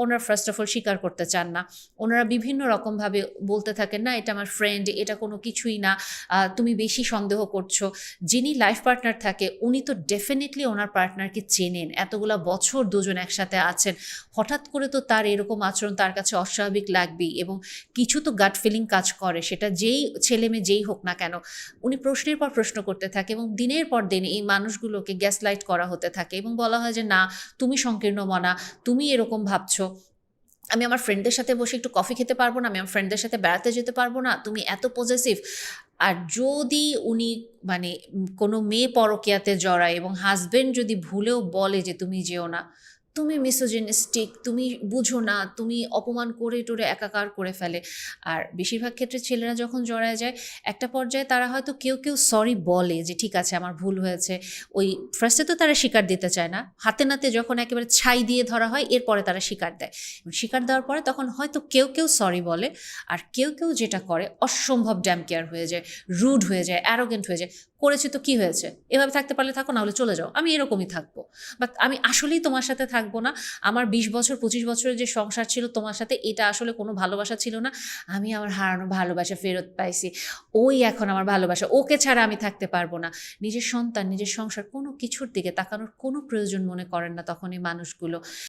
ওনারা first of all স্বীকার করতে চান না। ওনারা বিভিন্ন রকমভাবে বলতে থাকেন, না এটা আমার ফ্রেন্ড, এটা কোনো কিছুই না, তুমি বেশি সন্দেহ করছো। যিনি লাইফ পার্টনার থাকে উনি তো ডেফিনেটলি ওনার পার্টনারকে চেনেন, এতগুলা বছর দুজন একসাথে আছেন, হঠাৎ করে তো তার এরকম আচরণ তার কাছে অস্বাভাবিক লাগবেই, এবং কিছু তো গাট ফিলিং কাজ করে, সেটা যেই ছেলে মেয়ে যেই হোক না কেন। উনি প্রশ্নের পর প্রশ্ন করতে থাকে এবং দিনের পর দিন এই মানুষগুলোকে গ্যাসলাইট করা হতে থাকে এবং বলা হয় যে না, তুমি সংকীর্ণ মনা, তুমি এরকম ভাবছো, আমি আমার ফ্রেন্ডদের সাথে বসে একটু কফি খেতে পারবো না, আমি আমার ফ্রেন্ডদের সাথে বেড়াতে যেতে পারবো না, তুমি এত পজেসিভ। আর যদি উনি মানে কোনো মেয়ে পরকীয়াতে জড়ায় এবং হাজবেন্ড যদি ভুলেও বলে যে তুমি যেও না, তুমি মিসোজিনিস্টিক, তুমি বুঝো না, তুমি অপমান করে টোরে একাকার করে ফেলে। আর বেশিরভাগ ক্ষেত্রে ছেলেরা যখন জড়ায় যায়, একটা পর্যায়ে তারা হয়তো কেউ কেউ সরি বলে যে ঠিক আছে আমার ভুল হয়েছে। ওই ফার্স্টে তো তারা স্বীকার দিতে চায় না, হাতে নাতে যখন একেবারে ছাই দিয়ে ধরা হয় এরপরে তারা স্বীকার দেয়। স্বীকার দেওয়ার পরে তখন হয়তো কেউ কেউ সরি বলে, আর কেউ কেউ যেটা করে অসম্ভব ড্যাম কেয়ার হয়ে যায়, রুড হয়ে যায়, অ্যারোগেন্ট হয়ে যায়। করেছে তো কি হয়েছে, এভাবে থাকতে পারলে থাকো, না হলে চলে যাও, আমি এরকমই থাকবো, বাট আমি আসলেই তোমার সাথে থাকবো না। আমার 20 বছর 25 বছরের যে সংসার ছিল তোমার সাথে, এটা আসলে কোনো ভালোবাসা ছিল না, আমি আমার হারানো ভালোবাসা ফেরত পাইছি, ওই এখন আমার ভালোবাসা, ওকে ছাড়া আমি থাকতে পারবো না। নিজের সন্তান, নিজের সংসার, কোনো কিছুর দিকে তাকানোর কোনো প্রয়োজন মনে করেন না তখন এই মানুষগুলো।